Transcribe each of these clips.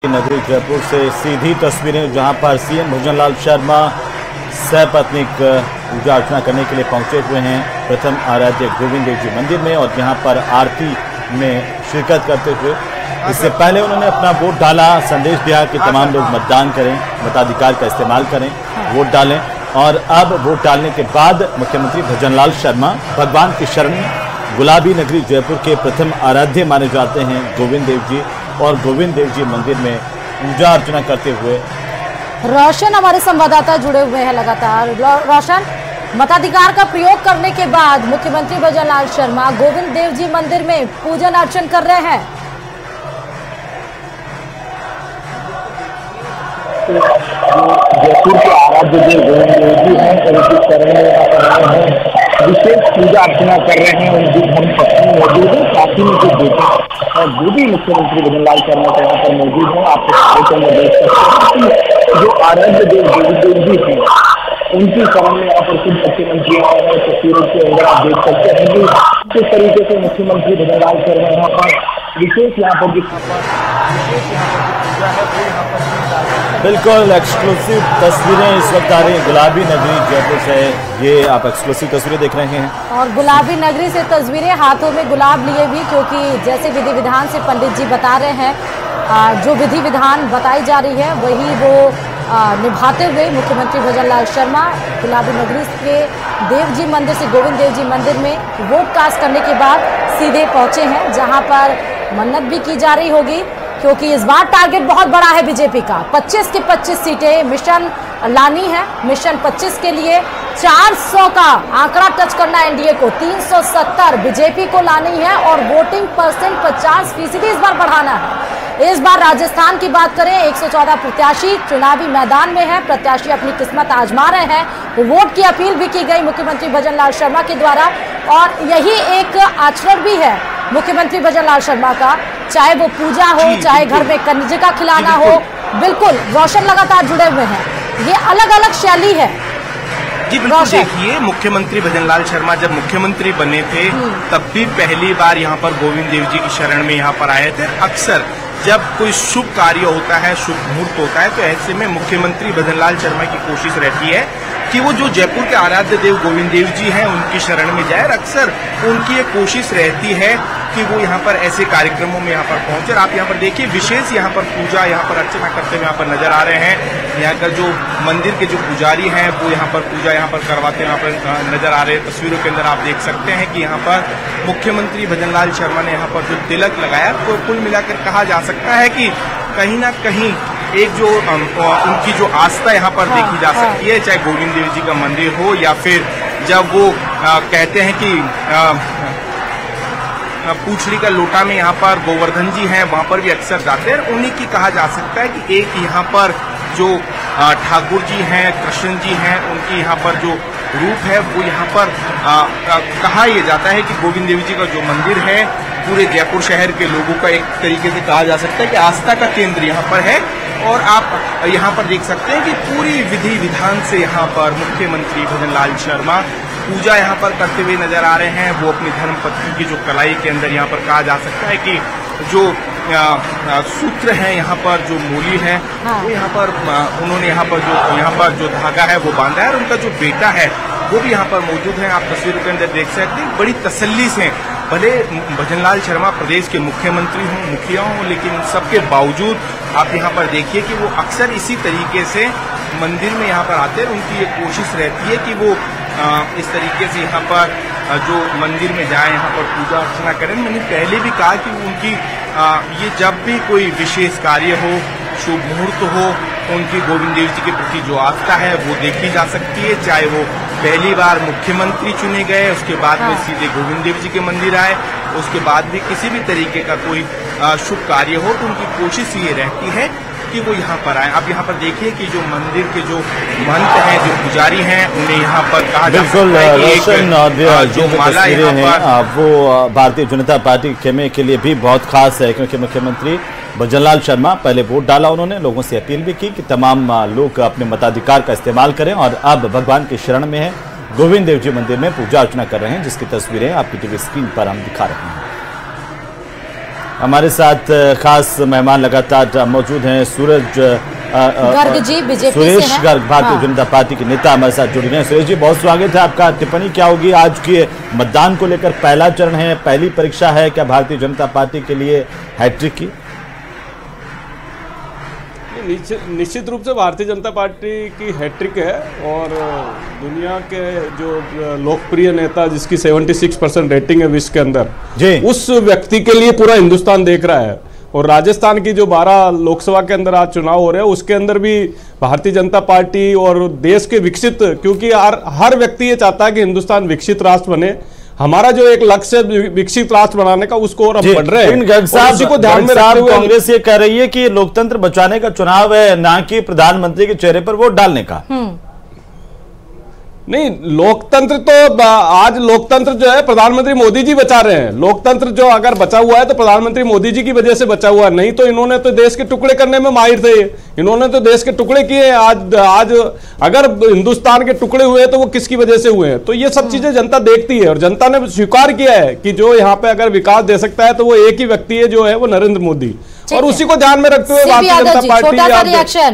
नगरी जयपुर से सीधी तस्वीरें जहां पर सीएम भजनलाल शर्मा सपत्नीक पूजा अर्चना करने के लिए पहुंचे हुए हैं प्रथम आराध्य गोविंद देव जी मंदिर में और यहां पर आरती में शिरकत करते हुए इससे पहले उन्होंने अपना वोट डाला, संदेश दिया कि तमाम लोग मतदान करें, मताधिकार का इस्तेमाल करें, वोट डालें। और अब वोट डालने के बाद मुख्यमंत्री भजनलाल शर्मा भगवान की शरण में गुलाबी नगरी जयपुर के प्रथम आराध्य माने जाते हैं गोविंद देव जी और गोविंद देव जी मंदिर में पूजा अर्चना करते हुए। रोशन हमारे संवाददाता जुड़े हुए हैं लगातार। रोशन, मताधिकार का प्रयोग करने के बाद मुख्यमंत्री भजनलाल शर्मा गोविंद देव जी मंदिर में पूजन अर्चन कर रहे हैं। जयपुर के आराध्य देव गोविंद देव जी हैं, उनकी शरण में यहाँ हैं, विशेष पूजा अर्चना कर रहे हैं। उनकी धर्म पत्नी मौजूद है, साथ ही उनके बेटे और वो भी मुख्यमंत्री भजनलाल शर्मा के यहाँ पर मौजूद है। आप फोटो में देख सकते हैं कि जो आराध्य देव गोविंद देव जी हैं उनकी शरण में यहाँ पर खुद मुख्यमंत्री आए हैं। तस्वीरों के अंदर आप देख सकते हैं कि किस तरीके से मुख्यमंत्री भजनलाल शर्मा यहाँ पर विशेष यहाँ पर बिल्कुल एक्सक्लूसिव तस्वीरें इस वक्त आ रही हैं गुलाबी नगरी जयपुर से। ये आप एक्सक्लूसिव तस्वीरें देख रहे हैं और गुलाबी नगरी से तस्वीरें, हाथों में गुलाब लिए भी, क्योंकि जैसे विधि विधान से पंडित जी बता रहे हैं, जो विधि विधान बताई जा रही है वही वो निभाते हुए मुख्यमंत्री भजनलाल शर्मा गुलाबी नगरी के देव जी मंदिर से गोविंद देव जी मंदिर में वोट कास्ट करने के बाद सीधे पहुंचे हैं, जहां पर मन्नत भी की जा रही होगी, क्योंकि इस बार टारगेट बहुत बड़ा है बीजेपी का। 25 की 25 सीटें मिशन लानी है। मिशन 25 के लिए 400 का आंकड़ा टच करना एनडीए को, 370 बीजेपी को लानी है और वोटिंग परसेंट 50% इस बार बढ़ाना है। इस बार राजस्थान की बात करें, 114 प्रत्याशी चुनावी मैदान में है। प्रत्याशी अपनी किस्मत आजमा रहे हैं। वोट की अपील भी की गई मुख्यमंत्री भजनलाल शर्मा के द्वारा और यही एक आचरण भी है मुख्यमंत्री भजनलाल शर्मा का, चाहे वो पूजा हो, चाहे घर में कंजका खिलाना हो। बिल्कुल, रोशन लगातार जुड़े हुए हैं। ये अलग अलग शैली है जी। बिल्कुल, देखिए मुख्यमंत्री भजनलाल शर्मा जब मुख्यमंत्री बने थे तब भी पहली बार यहाँ पर गोविंद देव जी की शरण में यहाँ पर आए थे। अक्सर जब कोई शुभ कार्य होता है, शुभ मुहूर्त होता है, तो ऐसे में मुख्यमंत्री भजनलाल शर्मा की कोशिश रहती है कि वो जो जयपुर के आराध्य देव गोविंद देव जी हैं उनकी शरण में जाए। अक्सर उनकी ये कोशिश रहती है कि वो यहाँ पर ऐसे कार्यक्रमों में यहाँ पर पहुंचे। आप यहाँ पर देखिए विशेष यहाँ पर पूजा यहाँ पर अर्चना करते हुए यहाँ पर नजर आ रहे हैं। यहाँ का जो मंदिर के जो पुजारी हैं वो यहाँ पर पूजा यहाँ पर करवाते यहाँ पर नजर आ रहे हैं। तस्वीरों के अंदर आप देख सकते हैं कि यहाँ पर मुख्यमंत्री भजनलाल शर्मा ने यहाँ पर जो तिलक लगाया, तो कुल मिलाकर कहा जा सकता है कि कहीं ना कहीं एक जो उनकी जो आस्था यहाँ पर देखी जा सकती है, चाहे गोविंद देव जी का मंदिर हो या फिर जब वो कहते हैं कि पूछड़ी का लोटा में यहाँ पर गोवर्धन जी हैं, वहाँ पर भी अक्सर जाते हैं। उन्हीं की कहा जा सकता है कि एक यहाँ पर जो ठाकुर जी हैं, कृष्ण जी हैं, उनकी यहाँ पर जो रूप है वो यहाँ पर कहा यह जाता है कि गोविंद देव जी का जो मंदिर है पूरे जयपुर शहर के लोगों का एक तरीके से कहा जा सकता है कि आस्था का केंद्र यहाँ पर है। और आप यहाँ पर देख सकते हैं कि पूरी विधि विधान से यहाँ पर मुख्यमंत्री भजनलाल शर्मा पूजा यहाँ पर करते हुए नजर आ रहे हैं। वो अपनी धर्मपत्नी की जो कलाई के अंदर यहाँ पर कहा जा सकता है कि जो सूत्र है यहाँ पर जो मूली है वो यहाँ पर उन्होंने यहाँ पर जो धागा है वो बांधा है और उनका जो बेटा है वो भी यहाँ पर मौजूद है। आप तस्वीरों के अंदर देख सकते हैं बड़ी तसल्ली से, भले भजनलाल शर्मा प्रदेश के मुख्यमंत्री हों, मुखिया हों, लेकिन सबके बावजूद आप यहाँ पर देखिए कि वो अक्सर इसी तरीके से मंदिर में यहाँ पर आते हैं। उनकी ये कोशिश रहती है कि वो इस तरीके से यहाँ पर जो मंदिर में जाए, यहाँ पर पूजा अर्चना करें। मैंने पहले भी कहा कि उनकी ये जब भी कोई विशेष कार्य हो, शुभ मुहूर्त हो, उनकी गोविंद देव जी के प्रति जो आस्था है वो देखी जा सकती है। चाहे वो पहली बार मुख्यमंत्री चुने गए, उसके बाद में सीधे गोविंद देव जी के मंदिर आए, उसके बाद भी किसी भी तरीके का कोई शुभ कार्य हो, तो उनकी कोशिश ये रहती है कि वो यहाँ पर आए। आप यहाँ पर देखिए कि जो मंदिर के जो महंत हैं, जो पुजारी हैं, उन्हें यहाँ पर कहा जा सकता है कि जो तस्वीरें हैं वो भारतीय जनता पार्टी खेमे के लिए भी बहुत खास है, क्योंकि मुख्यमंत्री भजनलाल शर्मा पहले वोट डाला, उन्होंने लोगों से अपील भी की कि तमाम लोग अपने मताधिकार का इस्तेमाल करें और अब भगवान की शरण में है गोविंद देव जी मंदिर में पूजा अर्चना कर रहे हैं, जिसकी तस्वीरें आपकी टीवी स्क्रीन पर हम दिखा रहे हैं। हमारे साथ खास मेहमान लगातार मौजूद हैं। सूरज गर्ग जी बीजेपी सुरेश से हैं। गर्ग भारतीय हाँ। जनता पार्टी के नेता हमारे साथ जुड़ गए हैं। सुरेश जी बहुत स्वागत है आपका। टिप्पणी क्या होगी आज के मतदान को लेकर? पहला चरण है, पहली परीक्षा है, क्या भारतीय जनता पार्टी के लिए हैट्रिक की? निश्चित रूप से भारतीय जनता पार्टी की हैट्रिक है और दुनिया के जो लोकप्रिय नेता जिसकी 76% रेटिंग है विश्व के अंदर जी, उस व्यक्ति के लिए पूरा हिंदुस्तान देख रहा है। और राजस्थान की जो 12 लोकसभा के अंदर आज चुनाव हो रहे हैं उसके अंदर भी भारतीय जनता पार्टी और देश के विकसित, क्योंकि हर व्यक्ति ये चाहता है कि हिंदुस्तान विकसित राष्ट्र बने। हमारा जो एक लक्ष्य है विकसित राष्ट्र बनाने का, उसको और हम बढ़ रहे हैं। उसी को ध्यान में रखते हुए कांग्रेस ये कह रही है कि लोकतंत्र बचाने का चुनाव है, ना कि प्रधानमंत्री के चेहरे पर वोट डालने का। नहीं, लोकतंत्र तो आज लोकतंत्र जो है प्रधानमंत्री मोदी जी बचा रहे हैं। लोकतंत्र जो अगर बचा हुआ है तो प्रधानमंत्री मोदी जी की वजह से बचा हुआ है, नहीं तो इन्होंने तो देश के टुकड़े करने में माहिर थे। इन्होंने तो देश के टुकड़े किए। आज अगर हिंदुस्तान के टुकड़े हुए तो वो किसकी वजह से हुए हैं? तो ये सब चीजें जनता देखती है और जनता ने स्वीकार किया है कि जो यहाँ पे अगर विकास दे सकता है तो वो एक ही व्यक्ति है, जो है वो नरेंद्र मोदी। और उसी को ध्यान में रखते हुए भारतीय जनता पार्टी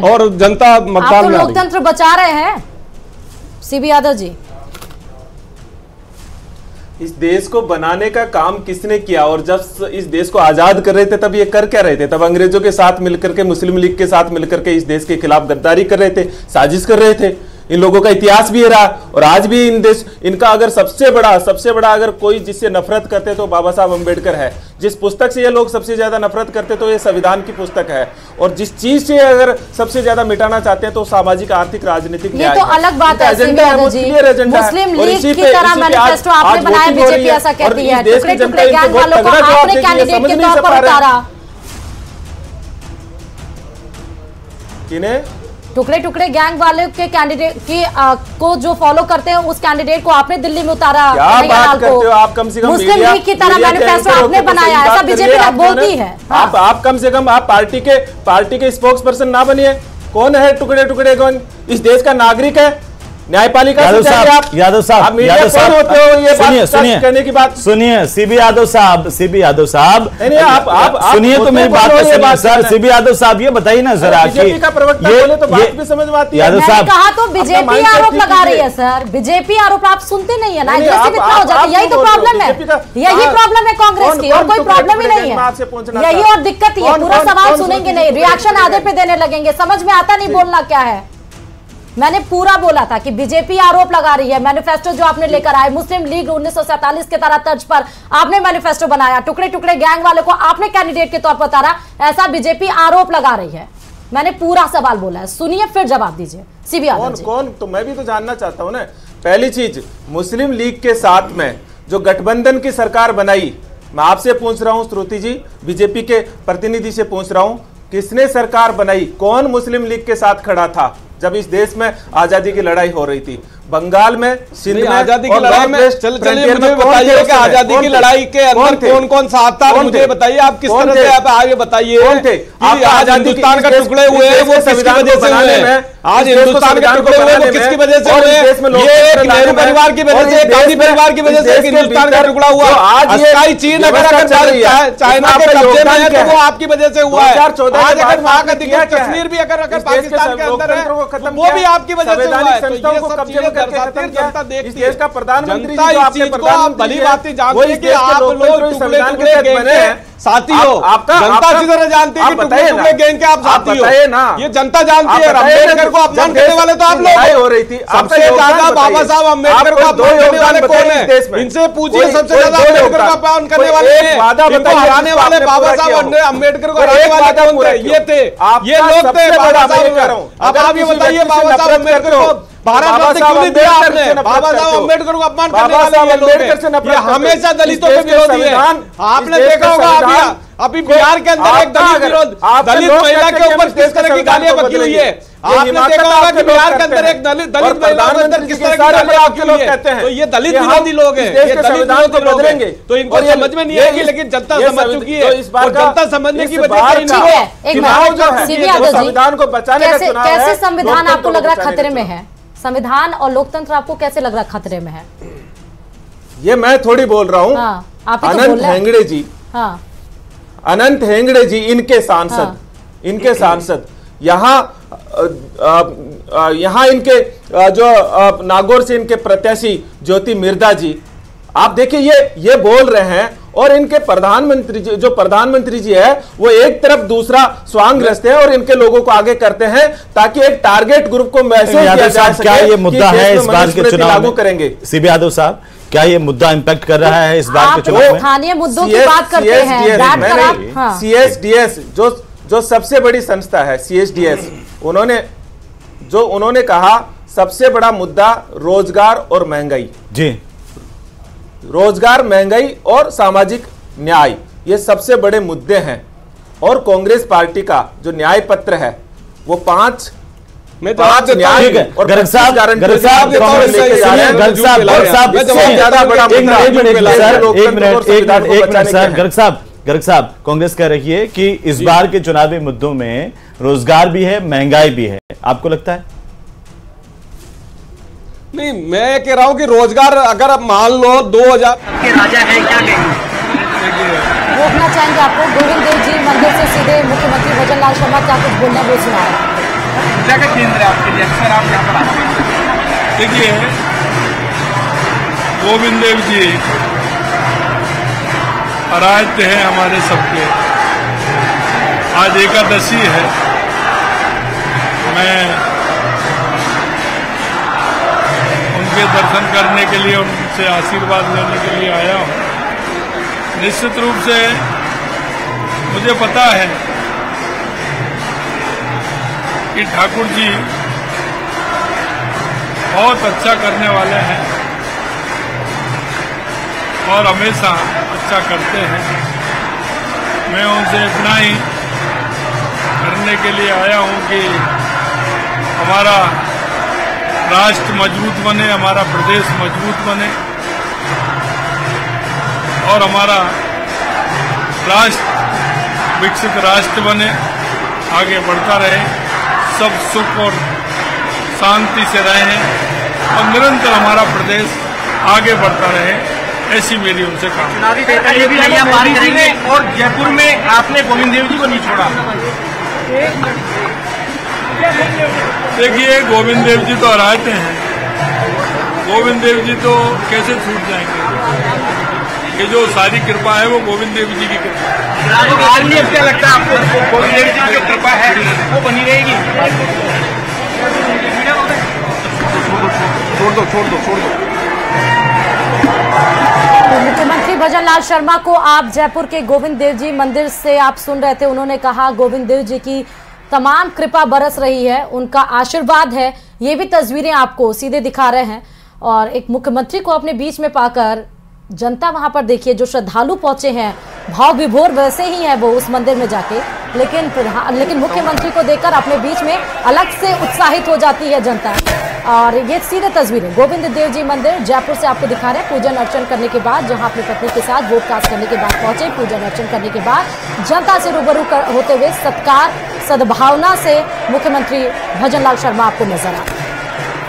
और जनता मतदान में लोकतंत्र बचा रहे हैं। सीबी यादव जी, इस देश को बनाने का काम किसने किया? और जब इस देश को आजाद कर रहे थे तब ये कर क्या रहे थे? तब अंग्रेजों के साथ मिलकर के, मुस्लिम लीग के साथ मिलकर के इस देश के खिलाफ गद्दारी कर रहे थे, साजिश कर रहे थे। इन लोगों का इतिहास भी रहा और आज भी इनका अगर सबसे बड़ा अगर कोई जिससे नफरत करते तो बाबा साहब अम्बेडकर है। जिस पुस्तक से ये लोग सबसे ज्यादा नफरत करते तो ये संविधान की पुस्तक है। और जिस चीज से अगर सबसे ज्यादा मिटाना चाहते हैं तो सामाजिक, आर्थिक, राजनीतिक ये तो अलग बात है। मुस्लिम लीग की तरह मैनिफेस्टो आपने बनाया, बीजेपी ऐसा कहती है। टुकड़े टुकड़े गैंग वालों को आपने कैंडिडेट के तौर पर उतारा। किन्हें? टुकड़े टुकड़े गैंग वाले के कैंडिडेट की को जो फॉलो करते हैं उस कैंडिडेट को आपने दिल्ली में उतारा। क्या बात करते हो आप? कम से कम मुस्लिम लीग की तरह मैनिफेस्टो आपने बनाया, ऐसा बीजेपी बोलती है। आप कम से कम आप पार्टी के स्पोक्स पर्सन ना बनिए। कौन है टुकड़े टुकड़े कौन? इस देश का नागरिक है, न्यायपालिका यादव साहब कहने की बात सुनिए। सीबी यादव साहब सुनिए तो मेरी बात सर। सीबी यादव साहब ये बताइए ना जरा, बीजेपी का प्रवक्ता बोले तो बात भी समझ में आती है। यादव साहब कहा तो बीजेपी आरोप लगा रही है सर, बीजेपी आरोप आप सुनते नहीं है ना, एग्रेसिव इतना हो जाता है। यही तो प्रॉब्लम है, यही प्रॉब्लम है कांग्रेस की, और कोई प्रॉब्लम ही नहीं है। यही और दिक्कत ही है, पूरा सवाल सुनेंगे नहीं, रिएक्शन आधे पे देने लगेंगे, समझ में आता नहीं बोलना क्या है। मैंने पूरा बोला था कि बीजेपी आरोप लगा रही है। मैनिफेस्टो जो आपने लेकर आए, मुस्लिम लीग 1947 के तरह तर्ज पर आपने मैनिफेस्टो बनाया, टुकड़े टुकड़े गैंग वालों को आपने कैंडिडेट के तौर पर उतारा, ऐसा बीजेपी आरोप लगा रही है। मैंने पूरा सवाल बोला है, सुनिए फिर जवाब दीजिए। सीबी यादव जी, कौन? तो मैं भी तो जानना चाहता हूं ना। पहली चीज, मुस्लिम लीग के साथ में जो गठबंधन की सरकार बनाई, मैं आपसे पूछ रहा हूं श्रुति जी, बीजेपी के प्रतिनिधि से पूछ रहा हूं, किसने सरकार बनाई? कौन मुस्लिम लीग के साथ खड़ा था जब इस देश में आजादी की लड़ाई हो रही थी? बंगाल में, सिंध में, आजादी की लड़ाई में चलिए मुझे बताइए कि आजादी की लड़ाई के अंदर कौन कौन साथ था? मुझे बताइए, आप किस तरह से आगे बताइए। आज हिंदुस्तान का टुकड़े हुए हैं वो किसकी वजह से हुए हैं? आज हिंदुस्तान के टुकड़े हुए वो किसकी वजह से हुए? ये एक नेहरू परिवार की वजह से, गांधी परिवार की वजह से हिंदुस्तान का टुकड़ा हुआ। आज चीन अगर चाइना के कब्जे में है तो वो आपकी वजह से हुआ है। आज अगर वहां का दिक्कत कश्मीर भी अगर पाकिस्तान के अंदर है वो भी आपकी वजह से हुआ है। तो ये सब चीजें जनता देखती है। का प्रधानमंत्री भली बात जानते हैं कि आप लोग टुकड़े टुकड़े गैंग के साथी हो। जनता अच्छी तरह जानती है कि टुकड़े टुकड़े गैंग के आप साथी हो, ये जनता जानती है। अम्बेडकर को अपमान करने वाले तो आप लोग हो रही थी। सबसे ज्यादा बाबा साहब अम्बेडकर को अपमान करने वाले कौन है? इनसे पूछिए, सबसे ज्यादा अम्बेडकर को अपमान करने वाले इनको हराने वाले बाबा साहब अम्बेडकर को हराने वाले कौन थे? ये थे, ये लोग थे बाबा साहब। अब आप ये बताइए, बाबा साहब अम्बेडकर को भारत रत्न क्यों नहीं दिया आपने? बाबा साहब अम्बेडकर को अपमान करने वाले ये लोग हैं। ये हमेशा दलितों के विरोधी है। आपने देखा होगा अभी बिहार के अंदर एक दलित विरोध, दलित महिला के ऊपर किस तरह की गालियां बकी हुई है। आपने देखा होगा कि बिहार के अंदर एक दलित महिला के अंदर किस तरह की गालियां बकी हुई है। तो ये दलित विरोधी लोग हैं, ये दलित विरोधी लोग हैं। तो इनको समझ में नहीं आएगी, लेकिन जनता समझ चुकी है। और जनता समझने की वजह से संविधान को बचाने का चुनाव है। कैसे संविधान आपको लग रहा खतरे में है? संविधान और लोकतंत्र आपको कैसे लग रहा खतरे में है? ये मैं थोड़ी बोल रहा हूँ, आनंद हेगड़े जी, अनंत हेगड़े जी इनके सांसद यहाँ इनके जो नागौर से इनके प्रत्याशी ज्योति मिर्धा जी, आप देखिए ये बोल रहे हैं, और इनके प्रधानमंत्री जी है वो एक तरफ दूसरा स्वांग रचते हैं और इनके लोगों को आगे करते हैं ताकि एक टारगेट ग्रुप को मैसेज दिया जा सके। क्या ये मुद्दा है इस बार के चुनाव लागू में करेंगे? सीबी यादव साहब, क्या ये मुद्दा इंपैक्ट कर रहा है इस बार के चुनाव में? स्थानीय मुद्दों की बात करते हैं। CSDS जो सबसे बड़ी संस्था है, CSDS, उन्होंने कहा सबसे बड़ा मुद्दा रोजगार और महंगाई। जी, रोजगार, महंगाई और सामाजिक न्याय, ये सबसे बड़े मुद्दे हैं। और कांग्रेस पार्टी का जो न्याय पत्र है वो 5 न्याय और गर्ग साहब कांग्रेस कह रही है कि इस बार के चुनावी मुद्दों में रोजगार भी है, महंगाई भी है, आपको लगता है? नहीं, मैं कह रहा हूं कि रोजगार अगर आप मान लो 2000 के राजा है, क्या कहेंगे? रोकना चाहेंगे आपको। गोविंद देव जी मंदिर से सीधे मुख्यमंत्री भजन लाल शर्मा क्या कुछ बोलना वो सुना है। क्या का केंद्र है आपके लिए, अक्सर आप यहाँ पर आते हैं? देखिए, गोविंद देव जी आराध्य हैं हमारे सबके। आज एकादशी है, मैं उनके दर्शन करने के लिए, उनसे आशीर्वाद लेने के लिए आया हूँ। निश्चित रूप से मुझे पता है कि ठाकुर जी बहुत अच्छा करने वाले हैं और हमेशा अच्छा करते हैं। मैं उनसे इतना ही करने के लिए आया हूं कि हमारा राष्ट्र मजबूत बने, हमारा प्रदेश मजबूत बने और हमारा राष्ट्र विकसित राष्ट्र बने, आगे बढ़ता रहे, सब सुख और शांति से रहें और निरंतर हमारा प्रदेश आगे बढ़ता रहे, ऐसी मेरी उनसे कामना। ये भी बात करेंगे। और जयपुर में आपने गोविंद देव जी को नहीं छोड़ा। देखिए, गोविंद देव जी तो हराते हैं, गोविंद देव जी तो कैसे छूट जाएंगे? ये जो सारी कृपा है वो गोविंद देव जी की कृपा है। क्या लगता है आपको, गोविंद देव जी की जो कृपा है वो बनी रहेगी? छोड़ दो। तो मुख्यमंत्री भजन लाल शर्मा को आप जयपुर के गोविंद देव जी मंदिर से आप सुन रहे थे। उन्होंने कहा गोविंद देव जी की तमाम कृपा बरस रही है, उनका आशीर्वाद है। ये भी तस्वीरें आपको सीधे दिखा रहे हैं। और एक मुख्यमंत्री को अपने बीच में पाकर जनता वहां पर देखिए, जो श्रद्धालु पहुंचे हैं, भाव विभोर वैसे ही है वो उस मंदिर में जाके, लेकिन मुख्यमंत्री को देखकर अपने बीच में अलग से उत्साहित हो जाती है जनता। और ये सीधे तस्वीरें गोविंद देव जी मंदिर जयपुर से आपको दिखा रहे हैं। पूजन अर्चन करने के बाद, जहां अपनी पत्नी के साथ वोट कास्ट करने के बाद पहुंचे, पूजन अर्चन करने के बाद जनता से रूबरू होते हुए सत्कार सद्भावना से मुख्यमंत्री भजन लाल शर्मा आपको नजर आ रहे हैं।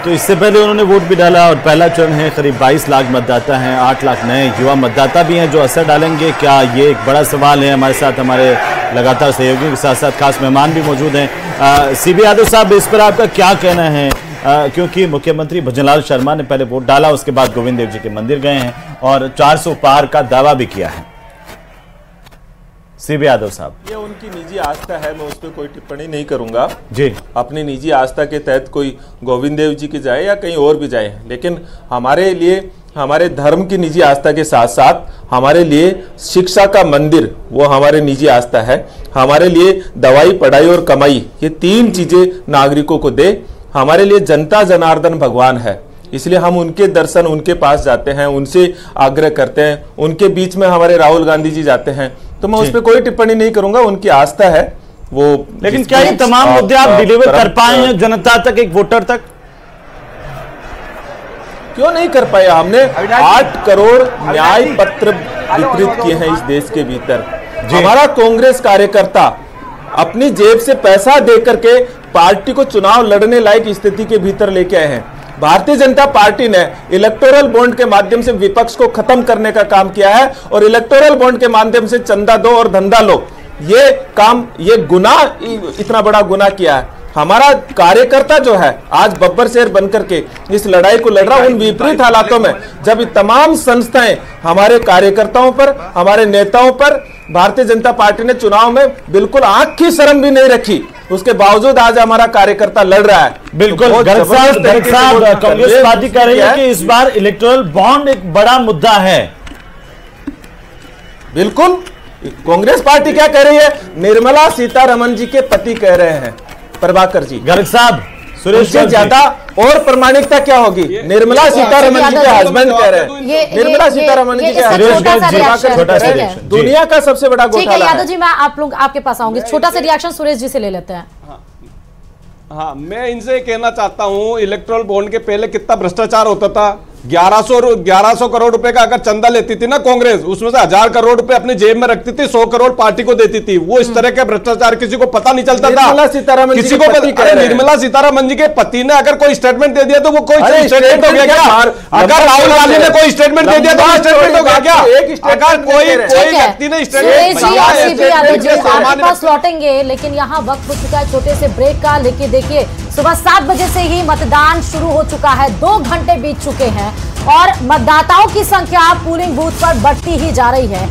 तो इससे पहले उन्होंने वोट भी डाला और पहला चरण है, करीब 22 लाख मतदाता हैं, 8 लाख नए युवा मतदाता भी हैं जो असर डालेंगे। क्या ये एक बड़ा सवाल है। हमारे साथ हमारे लगातार सहयोगियों के साथ साथ खास मेहमान भी मौजूद हैं। सीबी यादव साहब, इस पर आपका क्या कहना है? क्योंकि मुख्यमंत्री भजनलाल शर्मा ने पहले वोट डाला, उसके बाद गोविंद देव जी के मंदिर गए हैं और 400 पार का दावा भी किया है। सीबी यादव साहब, ये उनकी निजी आस्था है, मैं उस पर कोई टिप्पणी नहीं करूंगा जी। अपनी निजी आस्था के तहत कोई गोविंद देव जी की जाए या कहीं और भी जाए, लेकिन हमारे लिए, हमारे धर्म की निजी आस्था के साथ साथ हमारे लिए शिक्षा का मंदिर वो हमारे निजी आस्था है। हमारे लिए दवाई, पढ़ाई और कमाई, ये 3 चीजें नागरिकों को दे। हमारे लिए जनता जनार्दन भगवान है, इसलिए हम उनके दर्शन, उनके पास जाते हैं, उनसे आग्रह करते हैं। उनके बीच में हमारे राहुल गांधी जी जाते हैं, तो मैं उस पर कोई टिप्पणी नहीं करूंगा, उनकी आस्था है वो। लेकिन क्या ये तमाम मुद्दे आप डिलीवर कर पाए हैं जनता तक, एक वोटर तक? क्यों नहीं कर पाया? हमने 8 करोड़ न्याय पत्र वितरित किए हैं इस देश के भीतर। हमारा कांग्रेस कार्यकर्ता अपनी जेब से पैसा दे करके पार्टी को चुनाव लड़ने लायक स्थिति के भीतर लेके आए हैं। भारतीय जनता पार्टी ने इलेक्टोरल बॉन्ड के माध्यम से विपक्ष को खत्म करने का काम किया है और इलेक्टोरल बॉन्ड के माध्यम से चंदा दो और धंधा लो, ये काम, ये गुनाह, इतना बड़ा गुनाह किया है। हमारा कार्यकर्ता जो है आज बब्बर शेर बनकर के इस लड़ाई को लड़ रहा, उन विपरीत हालातों में जब तमाम संस्थाएं हमारे कार्यकर्ताओं पर, हमारे नेताओं पर, भारतीय जनता पार्टी ने चुनाव में बिल्कुल आंख की शर्म भी नहीं रखी, उसके बावजूद आज हमारा कार्यकर्ता लड़ रहा है। बिल्कुल गर्ग साहब, कांग्रेस पार्टी कह रही है कि इस बार इलेक्टोरल बॉन्ड एक बड़ा मुद्दा है। बिल्कुल, कांग्रेस पार्टी क्या कह रही है? निर्मला सीतारमण जी के पति कह रहे हैं, प्रभाकर जी। गर्ग साहब, सुरेश से ज्यादा और प्रमाणिकता क्या होगी? निर्मला सीतारमण जी के हस्बैंड कह रहे हैं, निर्मला सीतारमण जी के दुनिया का सबसे बड़ा घोटाला। यादव जी, मैं आप लोग आपके पास आऊंगी, छोटा सा रिएक्शन सुरेश जी से ले लेते हैं। हाँ, मैं इनसे कहना चाहता हूं, इलेक्ट्रल बॉन्ड के पहले कितना भ्रष्टाचार होता था। 1100 करोड़ रुपए का अगर चंदा लेती थी ना कांग्रेस, उसमें से 1000 करोड़ रुपए अपने जेब में रखती थी, 100 करोड़ पार्टी को देती थी। वो इस तरह के भ्रष्टाचार किसी को पता नहीं चलता था, किसी को पता। निर्मला सीतारमण जी के पति ने अगर कोई स्टेटमेंट दे दिया तो वो कोई स्टेटमेंट हो गया क्या? अगर राहुल गांधी ने कोई स्टेटमेंट दे दिया तो स्टेटमेंट हो गया क्या? अगर कोई व्यक्ति ने स्टेटमेंट पास लौटेंगे, लेकिन यहाँ वक्त हो चुका है छोटे से ब्रेक का। लेकिन देखिए, सुबह 7 बजे से ही मतदान शुरू हो चुका है, 2 घंटे बीत चुके हैं और मतदाताओं की संख्या पोलिंग बूथ पर बढ़ती ही जा रही है।